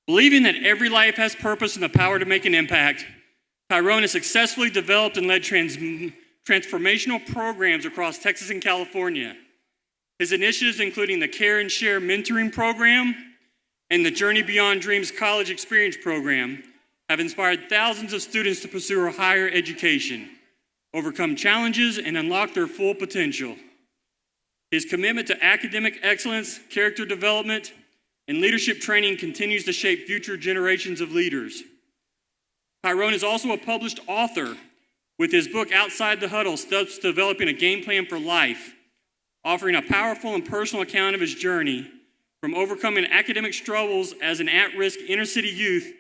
Believing that every life has purpose and the power to make an impact, Tyrone has successfully developed and led transformational programs across Texas and California. His initiatives, including the Care and Share Mentoring Program and the Journey Beyond Dreams College Experience Program, have inspired thousands of students to pursue a higher education, overcome challenges, and unlock their full potential. His commitment to academic excellence, character development, and leadership training continues to shape future generations of leaders. Tyrone is also a published author with his book, Outside the Huddle, Steps to Developing a Game Plan for Life, offering a powerful and personal account of his journey from overcoming academic struggles as an at-risk inner-city youth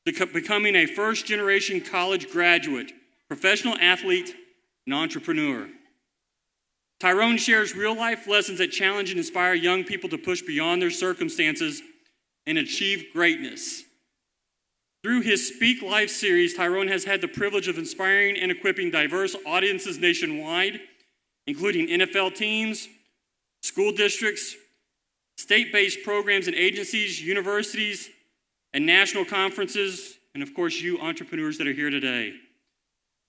to becoming a first-generation college graduate, professional athlete, and entrepreneur. Tyrone shares real-life lessons that challenge and inspire young people to push beyond their circumstances and achieve greatness. Through his Speak Life series, Tyrone has had the privilege of inspiring and equipping diverse audiences nationwide, including NFL teams, school districts, state-based programs and agencies, universities, and national conferences, and of course you entrepreneurs that are here today.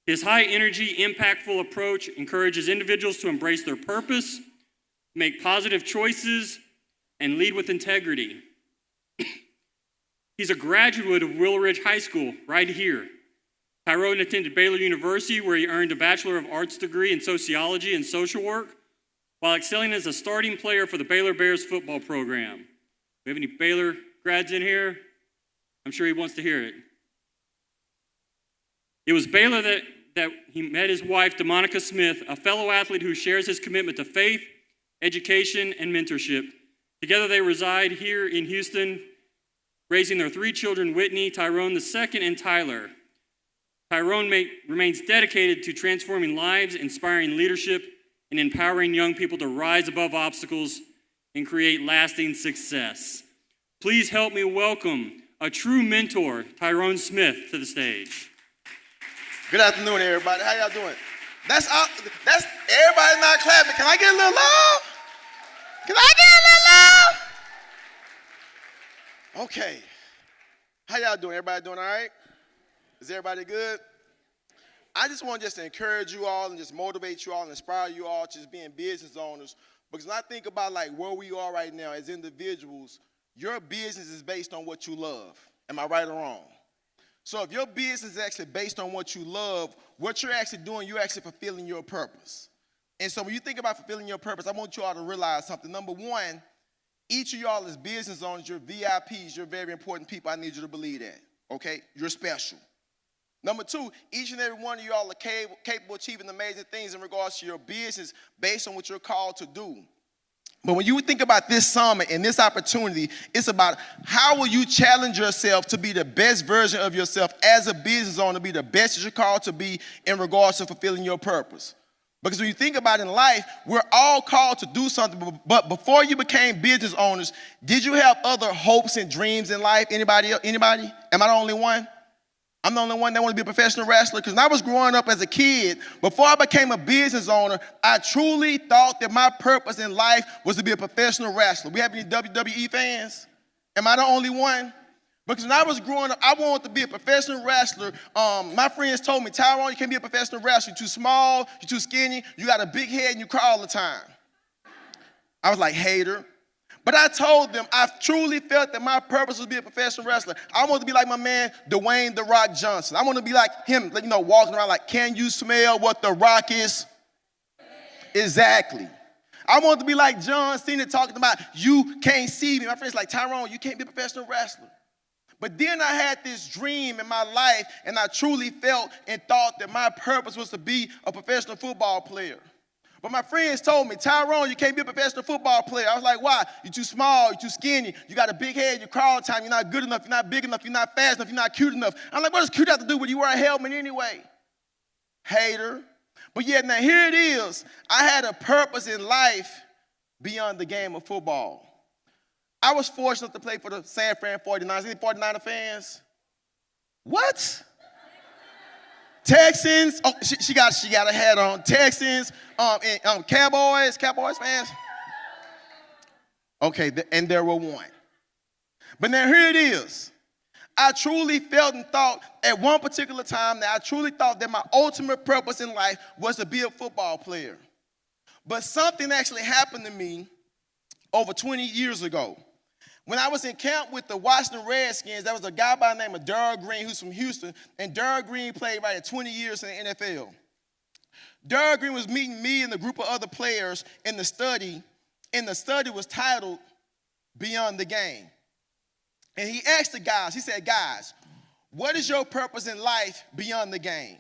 His high-energy, impactful approach encourages individuals to embrace their purpose, make positive choices, and lead with integrity. He's a graduate of Willow Ridge High School, right here. Tyrone attended Baylor University, where he earned a Bachelor of Arts degree in Sociology and Social Work, while excelling as a starting player for the Baylor Bears football program. We have any Baylor grads in here? I'm sure he wants to hear it. It was Baylor that he met his wife, DeMonica Smith, a fellow athlete who shares his commitment to faith, education, and mentorship. Together they reside here in Houston, raising their 3 children, Whitney, Tyrone II, and Tyler. Tyrone remains dedicated to transforming lives, inspiring leadership, and empowering young people to rise above obstacles and create lasting success. Please help me welcome a true mentor, Tyrone Smith, to the stage. Good afternoon, everybody. How y'all doing? That's everybody not clapping. Can I get a little loud? Can I get a little loud? Okay. How y'all doing? Everybody doing all right? Is everybody good? I just want to encourage you all and just motivate you all and inspire you all to just being business owners. Because when I think about like where we are right now as individuals, your business is based on what you love. Am I right or wrong? So if your business is actually based on what you love, what you're actually doing, you're actually fulfilling your purpose. And so when you think about fulfilling your purpose, I want you all to realize something. Number one, each of y'all as business owners, you're VIPs, you're very important people. I need you to believe that, okay? You're special. Number two, each and every one of y'all are capable of achieving amazing things in regards to your business based on what you're called to do. But when you think about this summit and this opportunity, it's about how will you challenge yourself to be the best version of yourself as a business owner, be the best that you're called to be in regards to fulfilling your purpose. Because when you think about it in life, we're all called to do something. But before you became business owners, did you have other hopes and dreams in life? Anybody? Am I the only one? I'm the only one that want to be a professional wrestler, because when I was growing up as a kid, before I became a business owner, I truly thought that my purpose in life was to be a professional wrestler. We have any WWE fans? Am I the only one? Because when I was growing up, I wanted to be a professional wrestler. My friends told me, Tyrone, you can't be a professional wrestler. You're too small, you're too skinny, you got a big head, and you cry all the time. I was like, hater. But I told them I truly felt that my purpose was to be a professional wrestler. I want to be like my man, Dwayne "The Rock" Johnson. I want to be like him, walking around like, can you smell what The Rock is? Exactly. I want to be like John Cena talking about, you can't see me. My friends like, Tyrone, you can't be a professional wrestler. But then I had this dream in my life, and I truly felt and thought that my purpose was to be a professional football player. But my friends told me, Tyrone, you can't be a professional football player. I was like, why? You're too small, you're too skinny, you got a big head, you cry all the time, you're not good enough, you're not big enough, you're not fast enough, you're not cute enough. I'm like, what does cute have to do with you wear a helmet anyway? Hater. But yet now here it is. I had a purpose in life beyond the game of football. I was fortunate to play for the San Fran 49ers. Any 49er fans? What? Texans, oh, she got a hat on. Texans, and Cowboys fans. Okay, and there were one. But now here it is. I truly felt and thought at one particular time that I truly thought that my ultimate purpose in life was to be a football player. But something actually happened to me over 20 years ago. When I was in camp with the Washington Redskins, there was a guy by the name of Darrell Green who's from Houston, and Darrell Green played right at 20 years in the NFL. Darrell Green was meeting me and a group of other players in the study, and the study was titled Beyond the Game. And he asked the guys, he said, guys, what is your purpose in life beyond the game?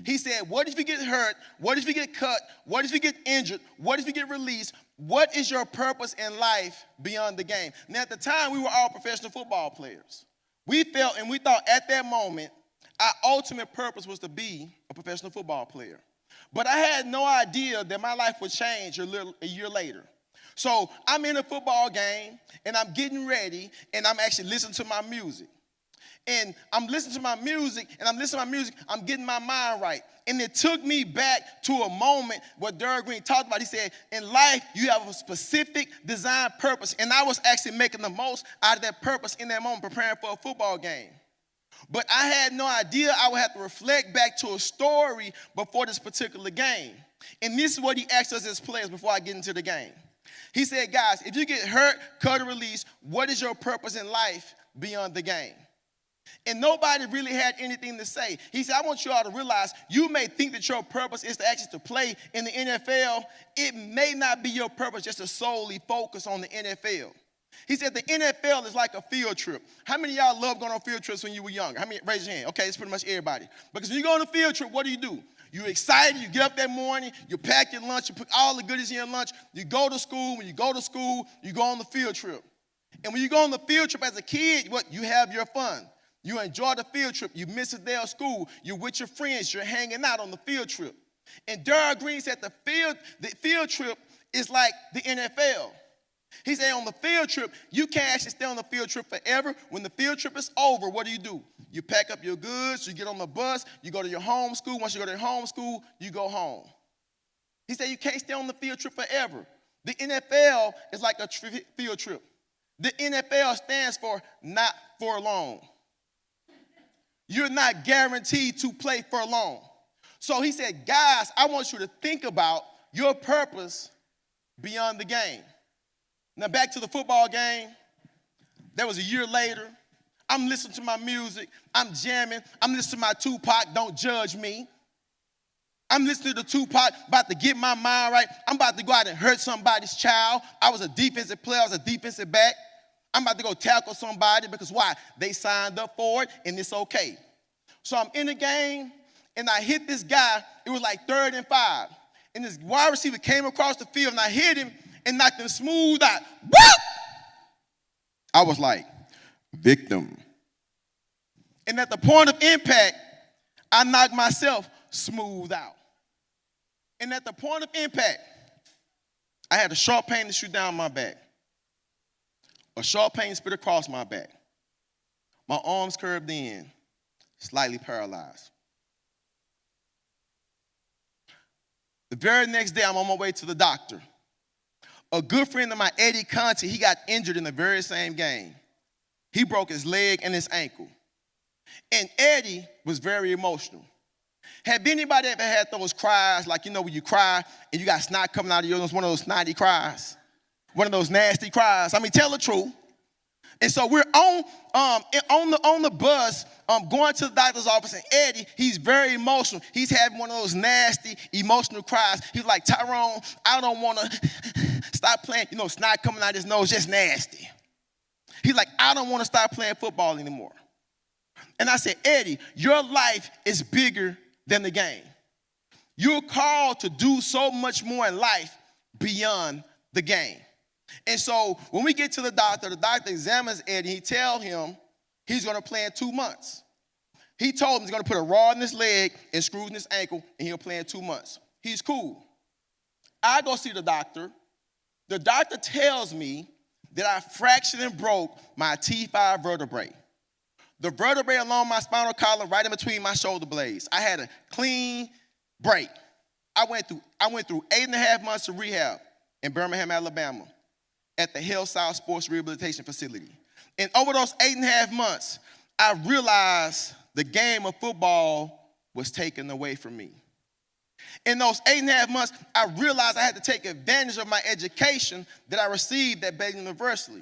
He said, what if you get hurt? What if you get cut? What if you get injured? What if you get released? What is your purpose in life beyond the game? Now, at the time, we were all professional football players. We felt and we thought at that moment, our ultimate purpose was to be a professional football player. But I had no idea that my life would change a year later. So I'm in a football game, and I'm getting ready, and I'm actually listening to my music. And I'm listening to my music, I'm getting my mind right. And it took me back to a moment what Darrell Green talked about. He said, in life, you have a specific design purpose. And I was actually making the most out of that purpose in that moment, preparing for a football game. But I had no idea I would have to reflect back to a story before this particular game. And this is what he asked us as players before I get into the game. He said, guys, if you get hurt, cut, or released, what is your purpose in life beyond the game? And nobody really had anything to say. He said, I want you all to realize you may think that your purpose is to actually to play in the NFL. It may not be your purpose just to solely focus on the NFL. He said the NFL is like a field trip. How many of y'all loved going on field trips when you were younger? How many? Raise your hand. Okay, it's pretty much everybody. Because when you go on a field trip, what do? You're excited, you get up that morning, you pack your lunch, you put all the goodies in your lunch, you go to school. When you go to school, you go on the field trip. And when you go on the field trip as a kid, you have your fun. You enjoy the field trip. You miss a day of school. You're with your friends. You're hanging out on the field trip. And Darrell Green said the field trip is like the NFL. He said on the field trip, you can't actually stay on the field trip forever. When the field trip is over, what do? You pack up your goods, you get on the bus, you go to your home school. Once you go to your home school, you go home. He said you can't stay on the field trip forever. The NFL is like a field trip. The NFL stands for not for long. You're not guaranteed to play for long. So he said, guys, I want you to think about your purpose beyond the game. Now back to the football game. That was a year later. I'm listening to my music. I'm jamming. I'm listening to my Tupac, Don't Judge Me. I'm listening to Tupac, about to get my mind right. I'm about to go out and hurt somebody's child. I was a defensive player. I was a defensive back. I'm about to go tackle somebody because why? They signed up for it, and it's okay. So I'm in the game, and I hit this guy. It was like 3rd and 5. And this wide receiver came across the field, and I hit him and knocked him smooth out. Whoop! I was like, victim. And at the point of impact, I knocked myself smooth out. And at the point of impact, I had a sharp pain to shoot down my back. A sharp pain spit across my back. My arms curved in, slightly paralyzed. The very next day, I'm on my way to the doctor. A good friend of mine, Eddie Conti, he got injured in the very same game. He broke his leg and his ankle. And Eddie was very emotional. Have anybody ever had those cries, like, when you cry and you got snot coming out of your nose, one of those snotty cries? One of those nasty cries. I mean, tell the truth. And so we're on the bus going to the doctor's office, and Eddie, he's very emotional. He's having one of those nasty, emotional cries. He's like, Tyrone, I don't want to stop playing. Snot coming out of his nose, just nasty. He's like, I don't want to stop playing football anymore. And I said, Eddie, your life is bigger than the game. You're called to do so much more in life beyond the game. And so when we get to the doctor examines Eddie. He tells him he's going to play in 2 months. He told him he's going to put a rod in his leg and screws in his ankle, and he'll play in 2 months. He's cool. I go see the doctor. The doctor tells me that I fractured and broke my T5 vertebrae. The vertebrae along my spinal column, right in between my shoulder blades. I had a clean break. I went through 8.5 months of rehab in Birmingham, Alabama, at the Hillside Sports Rehabilitation Facility. And over those 8.5 months, I realized the game of football was taken away from me. In those 8.5 months, I realized I had to take advantage of my education that I received at Baylor University.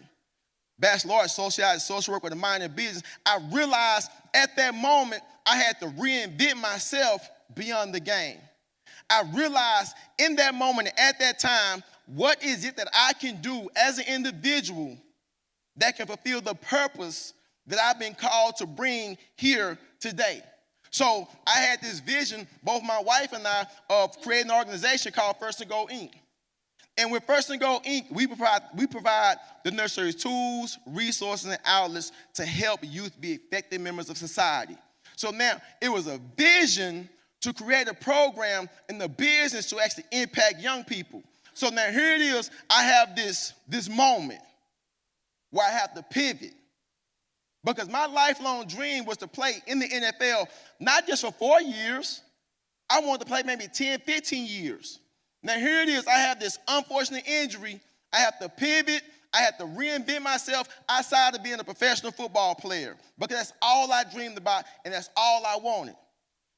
Bachelor of Social Work with a minor in business. I realized at that moment I had to reinvent myself beyond the game. I realized in that moment and at that time, what is it that I can do as an individual that can fulfill the purpose that I've been called to bring here today? So I had this vision, both my wife and I, of creating an organization called First and Goal, Inc. And with First and Goal, Inc., we provide the nursery's tools, resources, and outlets to help youth be effective members of society. So now it was a vision to create a program in the business to actually impact young people. So now here it is, I have this moment where I have to pivot. Because my lifelong dream was to play in the NFL, not just for 4 years. I wanted to play maybe 10, 15 years. Now here it is, I have this unfortunate injury. I have to pivot. I have to reinvent myself outside of being a professional football player. Because that's all I dreamed about and that's all I wanted.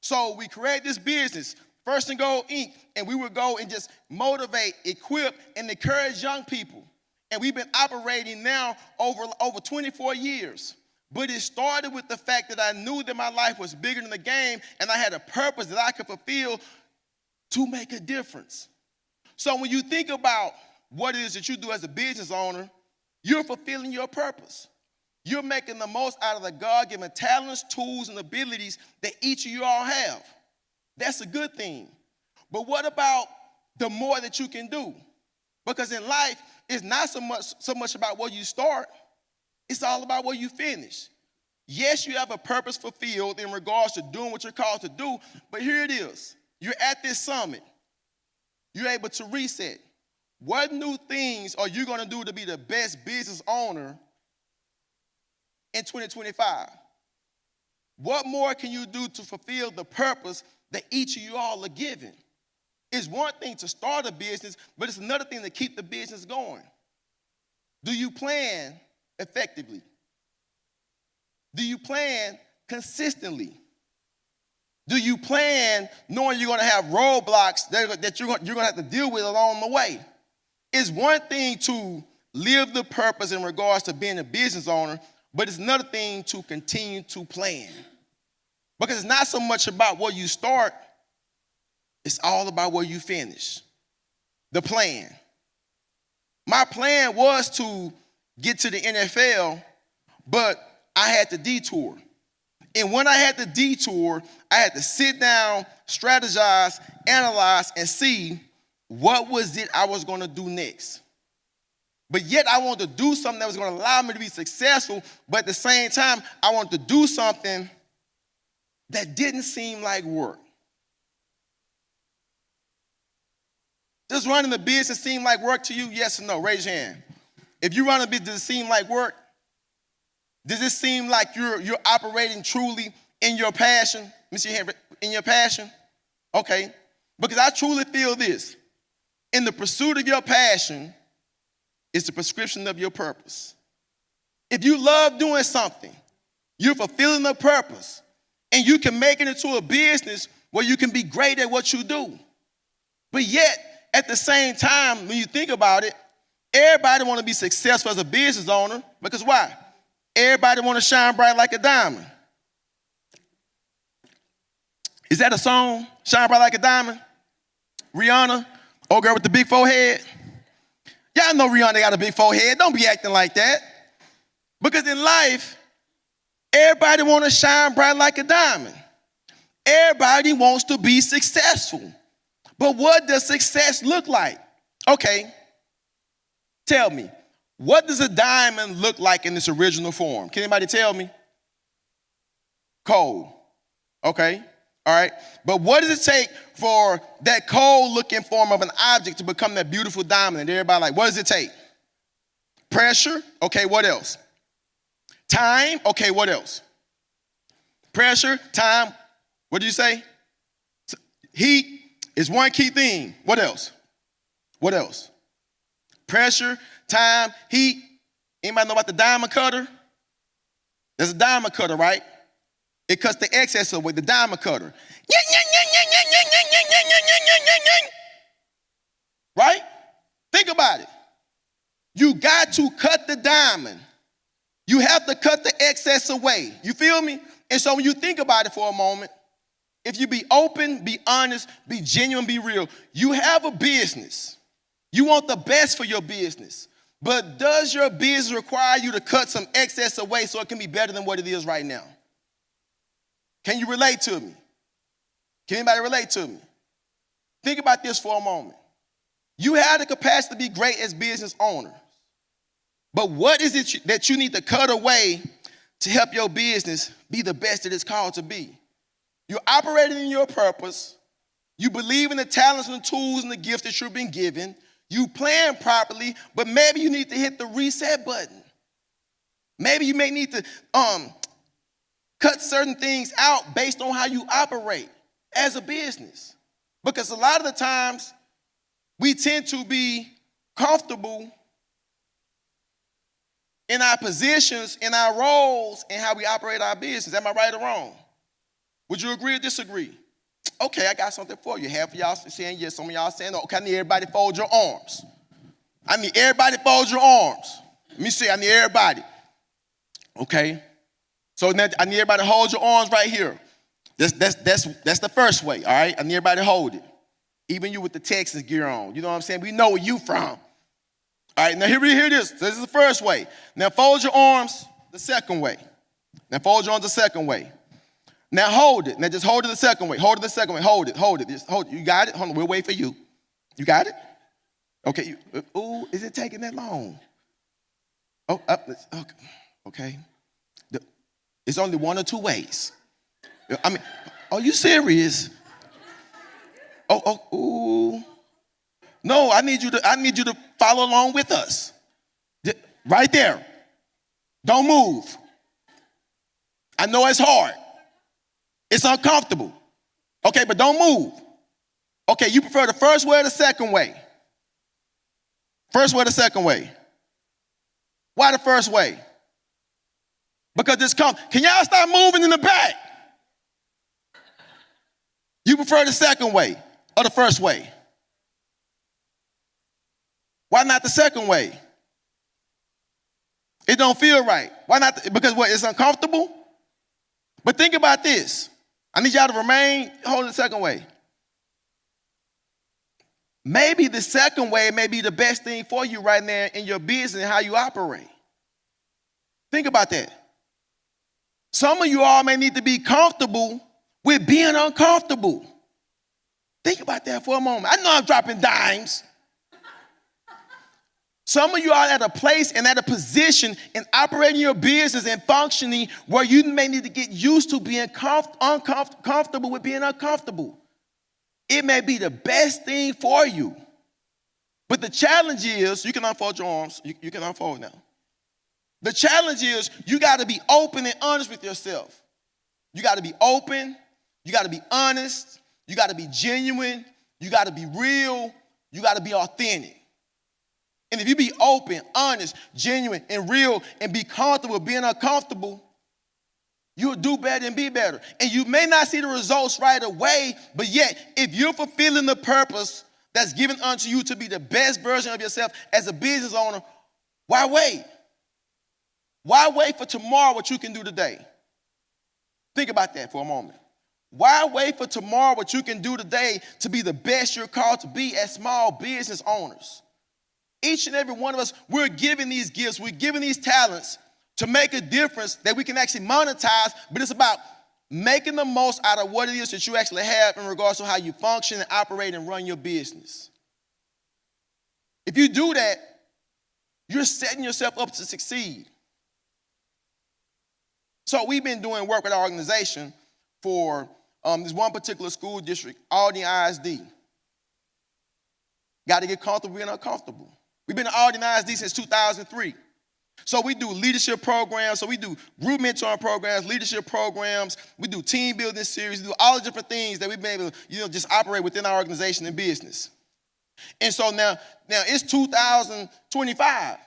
So we created this business, First and Goal, Inc., and we would go and just motivate, equip, and encourage young people. And we've been operating now over 24 years. But it started with the fact that I knew that my life was bigger than the game and I had a purpose that I could fulfill to make a difference. So when you think about what it is that you do as a business owner, you're fulfilling your purpose. You're making the most out of the God-given talents, tools, and abilities that each of you all have. That's a good thing. But what about the more that you can do? Because in life, it's not so much about where you start. It's all about where you finish. Yes, you have a purpose fulfilled in regards to doing what you're called to do, but here it is. You're at this summit. You're able to reset. What new things are you going to do to be the best business owner in 2025? What more can you do to fulfill the purpose that each of you all are given? It's one thing to start a business, but it's another thing to keep the business going. Do you plan effectively? Do you plan consistently? Do you plan knowing you're going to have roadblocks that you're going to have to deal with along the way? It's one thing to live the purpose in regards to being a business owner, but it's another thing to continue to plan. Because it's not so much about where you start, it's all about where you finish. The plan. My plan was to get to the NFL, but I had to detour. And when I had to detour, I had to sit down, strategize, analyze, and see what was it I was going to do next. But yet I wanted to do something that was going to allow me to be successful, but at the same time, I wanted to do something that didn't seem like work. Does running a business seem like work to you? Yes or no? Raise your hand. If you run a business, does it seem like work? Does it seem like you're operating truly in your passion? Let me see your hand. In your passion? Okay. Because I truly feel this. In the pursuit of your passion is the prescription of your purpose. If you love doing something, you're fulfilling the purpose, and you can make it into a business where you can be great at what you do. But yet, at the same time, when you think about it, everybody want to be successful as a business owner because why? Everybody want to shine bright like a diamond. Is that a song? Shine bright like a diamond? Rihanna, old girl with the big forehead. Y'all know Rihanna got a big forehead. Don't be acting like that. Because in life, everybody want to shine bright like a diamond. Everybody wants to be successful. But what does success look like? Okay, tell me. What does a diamond look like in its original form? Can anybody tell me? Cold. Okay. All right. But what does it take for that cold-looking form of an object to become that beautiful diamond? And everybody like, what does it take? Pressure. Okay, what else? Time. Okay, what else? Pressure, time. What did you say? Heat is one key thing. What else? What else? Pressure, time, heat. Anybody know about the diamond cutter? There's a diamond cutter, right? It cuts the excess away, the diamond cutter. Right? Think about it. You got to cut the diamond. You have to cut the excess away. You feel me? And so when you think about it for a moment, if you be open, be honest, be genuine, be real, you have a business. You want the best for your business. But does your business require you to cut some excess away so it can be better than what it is right now? Can you relate to me? Can anybody relate to me? Think about this for a moment. You have the capacity to be great as business owners. But what is it that you need to cut away to help your business be the best that it's called to be? You're operating in your purpose. You believe in the talents and the tools and the gifts that you've been given. You plan properly, but maybe you need to hit the reset button. Maybe you may need to cut certain things out based on how you operate as a business. Because a lot of the times, we tend to be comfortable in our positions, in our roles, and how we operate our business. Am I right or wrong? Would you agree or disagree? Okay, I got something for you. Half of y'all saying yes, some of y'all saying no. Okay, I need everybody to fold your arms. I need everybody to fold your arms. Let me see, I need everybody. Okay. So now I need everybody to hold your arms right here. That's the first way, all right? I need everybody to hold it. Even you with the Texas gear on. You know what I'm saying? We know where you from. All right, now here it is. So this is the first way. Now fold your arms the second way. Now fold your arms the second way. Now hold it. Now just hold it the second way. Hold it the second way. Hold it. Hold it. Just hold it. You got it? Hold on. We'll wait for you. You got it? Okay. Ooh, is it taking that long? Oh, okay. It's only one or two ways. I mean, are you serious? Ooh. No, I need you to follow along with us. Right there. Don't move. I know it's hard. It's uncomfortable. Okay, but don't move. Okay, you prefer the first way or the second way? First way or the second way? Why the first way? Because this comes. Can y'all stop moving in the back? You prefer the second way or the first way? Why not the second way? It don't feel right. Why not? Because what? It's uncomfortable? But think about this. I need y'all to remain holding the second way. Maybe the second way may be the best thing for you right now in your business and how you operate. Think about that. Some of you all may need to be comfortable with being uncomfortable. Think about that for a moment. I know I'm dropping dimes. Some of you are at a place and at a position in operating your business and functioning where you may need to get used to being uncomfortable with being uncomfortable. It may be the best thing for you. But the challenge is, you can unfold your arms. You can unfold now. The challenge is you got to be open and honest with yourself. You got to be open. You got to be honest. You got to be genuine. You got to be real. You got to be authentic. And if you be open, honest, genuine, and real, and be comfortable being uncomfortable, you'll do better and be better. And you may not see the results right away, but yet, if you're fulfilling the purpose that's given unto you to be the best version of yourself as a business owner, why wait? Why wait for tomorrow what you can do today? Think about that for a moment. Why wait for tomorrow what you can do today to be the best you're called to be as small business owners? Each and every one of us, we're given these gifts, we're given these talents to make a difference that we can actually monetize, but it's about making the most out of what it is that you actually have in regards to how you function and operate and run your business. If you do that, you're setting yourself up to succeed. So we've been doing work with our organization for this one particular school district, Aldine ISD. Got to get comfortable being uncomfortable. We've been at Aldine ISD since 2003. So we do leadership programs. So we do group mentoring programs, leadership programs. We do team building series. We do all the different things that we've been able to, just operate within our organization and business. And so now it's 2025.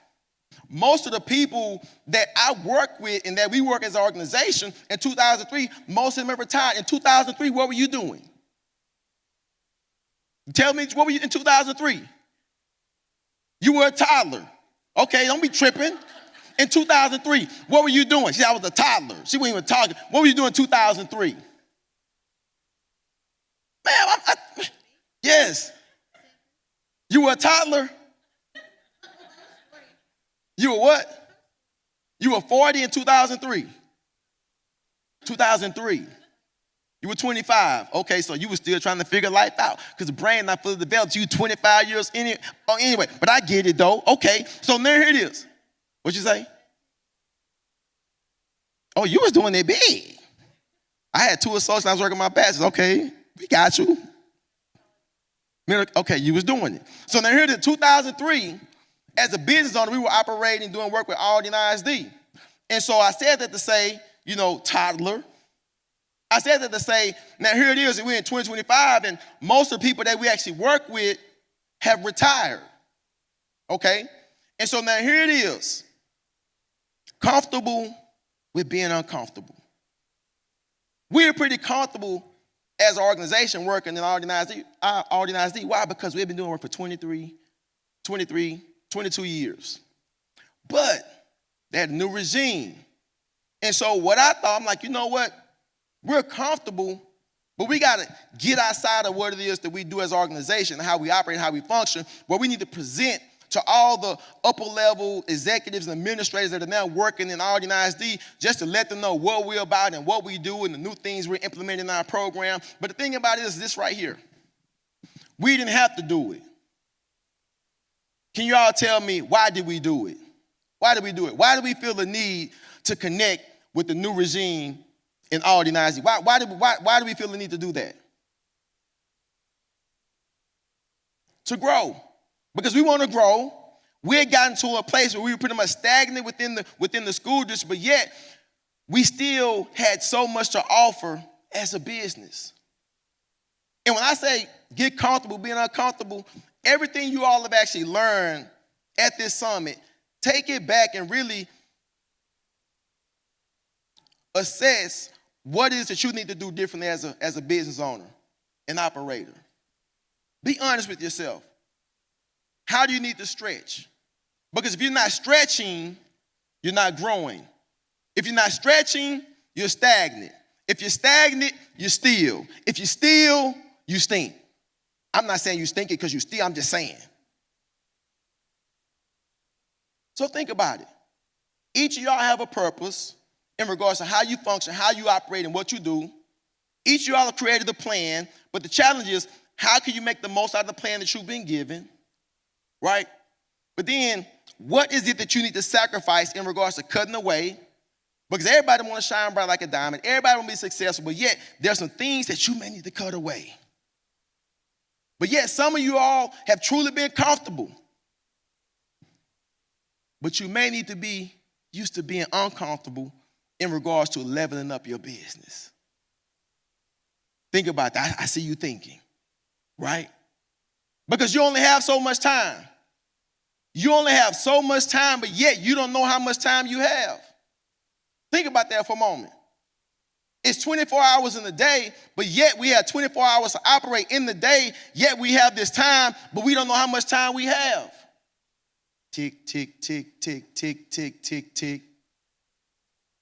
most of the people that I work with and that we work as an organization in 2003, most of them are retired. In 2003, what were you doing? Tell me, what were you in 2003? You were a toddler. Okay, don't be tripping. In 2003, what were you doing? She said, I was a toddler. She wasn't even talking. What were you doing in 2003? Man, yes. You were a toddler? You were what? You were 40 in 2003. 2003. You were 25. Okay, so you were still trying to figure life out because the brain not fully developed. You 25 years in it. Oh, anyway, but I get it though. Okay, so now here it is. What'd you say? Oh, you was doing it big. I had 2 associates. I was working my bachelor's. Okay, we got you. Okay, you was doing it. So now here it is. 2003. As a business owner, we were operating, doing work with Aldi and ISD. And so I said that to say, toddler. I said that to say, now here it is, we're in 2025, and most of the people that we actually work with have retired. Okay? And so now here it is. Comfortable with being uncomfortable. We're pretty comfortable as an organization working in Aldi and ISD. Why? Because we've been doing work for 22 years. But they had a new regime. And so what I thought, I'm like, you know what? We're comfortable, but we got to get outside of what it is that we do as an organization, how we operate, how we function, where we need to present to all the upper-level executives and administrators that are now working in Aldi and ISD just to let them know what we're about and what we do and the new things we're implementing in our program. But the thing about it is this right here. We didn't have to do it. Can you all tell me, why did we do it? Why did we do it? Why did we feel the need to connect with the new regime in Aldi and ISD? Why do we feel the need to do that? To grow. Because we want to grow. We had gotten to a place where we were pretty much stagnant within the school district, but yet we still had so much to offer as a business. And when I say get comfortable being uncomfortable, everything you all have actually learned at this summit, take it back and really assess what it is that you need to do differently as a business owner, an operator. Be honest with yourself. How do you need to stretch? Because if you're not stretching, you're not growing. If you're not stretching, you're stagnant. If you're stagnant, you're still. If you're still, you stink. I'm not saying you stink it because you still, I'm just saying. So think about it. Each of y'all have a purpose in regards to how you function, how you operate, and what you do. Each of y'all have created a plan, but the challenge is, how can you make the most out of the plan that you've been given, right? But then, what is it that you need to sacrifice in regards to cutting away? Because everybody want to shine bright like a diamond. Everybody want to be successful, but yet there's some things that you may need to cut away. But yet some of you all have truly been comfortable. But you may need to be used to being uncomfortable in regards to leveling up your business. Think about that. I see you thinking, right? Because you only have so much time. You only have so much time, but yet you don't know how much time you have. Think about that for a moment. It's 24 hours in the day, but yet we have 24 hours to operate in the day, yet we have this time, but we don't know how much time we have. Tick, tick, tick, tick, tick, tick, tick, tick.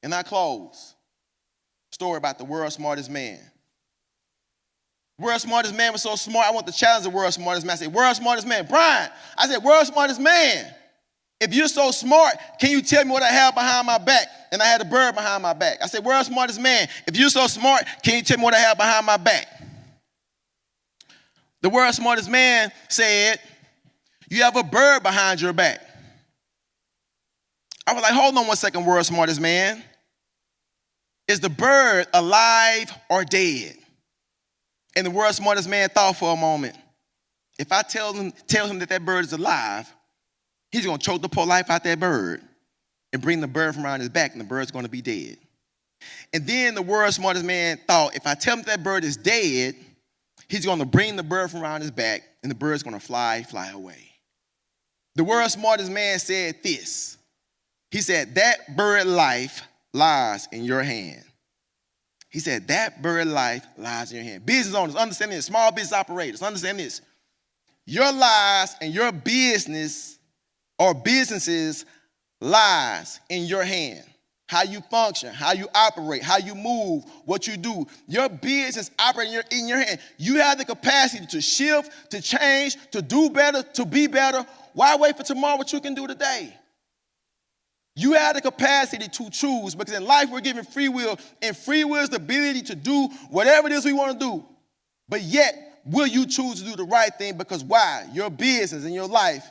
And I close. Story about the world's smartest man. World's smartest man was so smart, I want to challenge the world's smartest man. I said, world's smartest man, Bryan. I said, world's smartest man. If you're so smart, can you tell me what I have behind my back? And I had a bird behind my back. I said, world's smartest man. If you're so smart, can you tell me what I have behind my back? The world's smartest man said, you have a bird behind your back. I was like, hold on one second, world's smartest man. Is the bird alive or dead? And the world's smartest man thought for a moment. If I tell him that bird is alive, he's going to choke the poor life out that bird and bring the bird from around his back, and the bird's going to be dead. And then the world's smartest man thought, if I tell him that bird is dead, he's going to bring the bird from around his back, and the bird's going to fly away. The world's smartest man said this. He said, that bird life lies in your hand. He said, that bird life lies in your hand. Business owners, understand this. Small business operators, understand this. Your lives and your business or businesses lies in your hand. How you function, how you operate, how you move, what you do. Your business operating in your hand. You have the capacity to shift, to change, to do better, to be better. Why wait for tomorrow what you can do today? You have the capacity to choose, because in life we're given free will, and free will is the ability to do whatever it is we want to do. But yet, will you choose to do the right thing? Because why? Your business and your life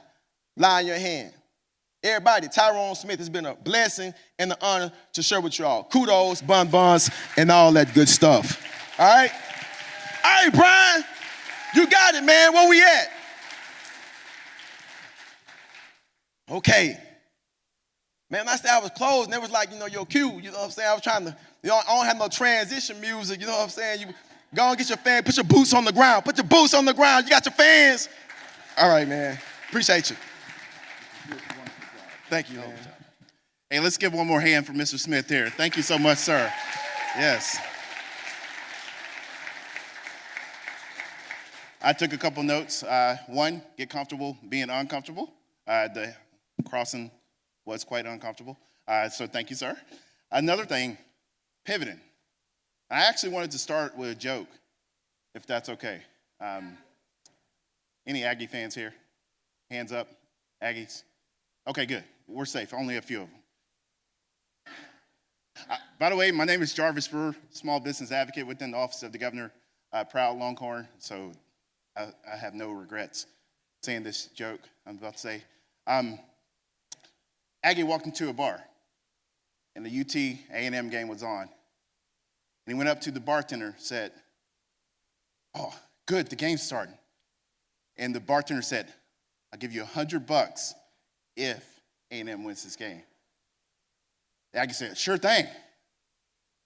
lie in your hand. Everybody, Tyrone Smith, has been a blessing and an honor to share with you all. Kudos, buns, and all that good stuff. All right? All right, Bryan, you got it, man. Where we at? Okay. Man, I said I was closed, and it was like, your cue. You know what I'm saying? I was trying to, I don't have no transition music. You know what I'm saying? You go and get your fans, put your boots on the ground. Put your boots on the ground. You got your fans. All right, man. Appreciate you. Thank you, man. Hey, let's give one more hand for Mr. Smith here. Thank you so much, sir. Yes. I took a couple notes. One, get comfortable being uncomfortable. The crossing was quite uncomfortable. So thank you, sir. Another thing, pivoting. I actually wanted to start with a joke, if that's okay. Any Aggie fans here? Hands up, Aggies. Okay, good. We're safe, only a few of them. By the way, my name is Jarvis Brewer, small business advocate within the office of the governor, proud Longhorn, so I have no regrets saying this joke I'm about to say. Aggie walked into a bar, and the UT A&M game was on. And he went up to the bartender, said, "Oh, good, the game's starting." And the bartender said, "I'll give you $100 if A&M wins this game." The Aggie said, "Sure thing.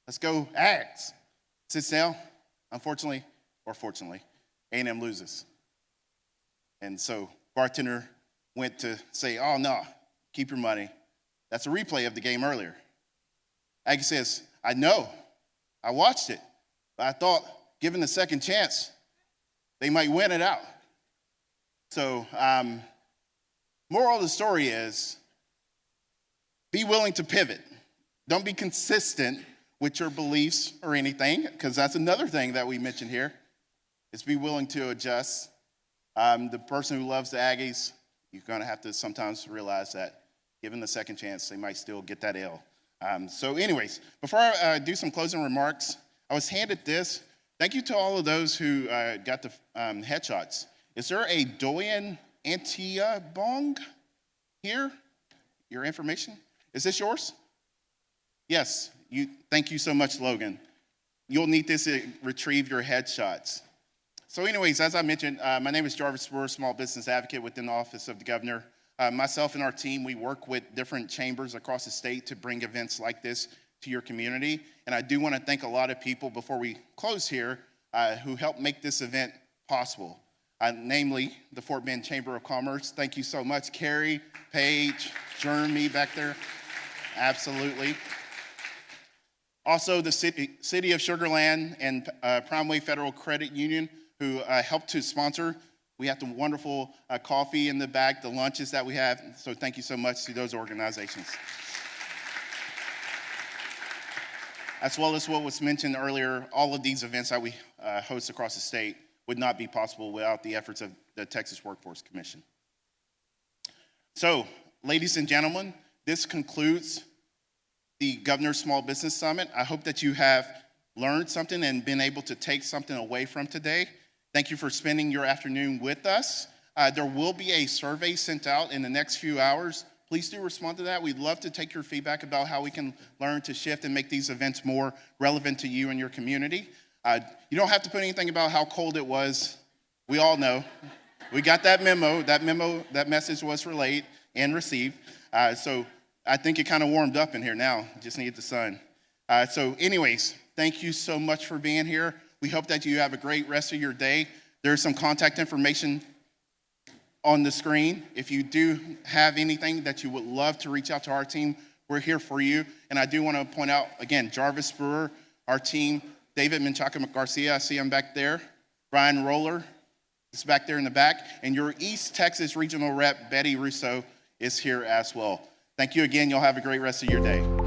Let's go Ags." Sits down. Unfortunately, or fortunately, A&M loses. And so bartender went to say, "Oh, no, keep your money." That's a replay of the game earlier. Aggie says, "I know. I watched it. But I thought, given the second chance, they might win it out." So, moral of the story is, be willing to pivot. Don't be consistent with your beliefs or anything, because that's another thing that we mentioned here, is be willing to adjust. The person who loves the Aggies, you're going to have to sometimes realize that given the second chance, they might still get that L. So anyways, before I do some closing remarks, I was handed this. Thank you to all of those who got the headshots. Is there a Doyen Antia-Bong here? Your information? Is this yours? Yes. Thank you so much, Logan. You'll need this to retrieve your headshots. So anyways, as I mentioned, my name is Jarvis Brewer, small business advocate within the office of the governor. Myself and our team, we work with different chambers across the state to bring events like this to your community. And I do want to thank a lot of people before we close here who helped make this event possible. Namely, the Fort Bend Chamber of Commerce. Thank you so much, Carrie, Paige, Jeremy back there. Absolutely. Also, the City of Sugar Land and Primeway Federal Credit Union, who helped to sponsor. We have the wonderful coffee in the back, the lunches that we have. So thank you so much to those organizations. As well as what was mentioned earlier, all of these events that we host across the state would not be possible without the efforts of the Texas Workforce Commission. So, ladies and gentlemen, this concludes the Governor's Small Business Summit. I hope that you have learned something and been able to take something away from today. Thank you for spending your afternoon with us. There will be a survey sent out in the next few hours. Please do respond to that. We'd love to take your feedback about how we can learn to shift and make these events more relevant to you and your community. You don't have to put anything about how cold it was. We all know. We got that memo. That message was relayed and received. So I think it kind of warmed up in here now. Just need the sun. So anyways, thank you so much for being here. We hope that you have a great rest of your day. There's some contact information on the screen. If you do have anything that you would love to reach out to our team We're here for you. And I do want to point out, again, Jarvis Brewer, our team, David Menchaca Garcia, I see him back there. Bryan Roller is back there in the back. And your East Texas Regional Rep, Betty Russo, is here as well. Thank you again. You'll have a great rest of your day.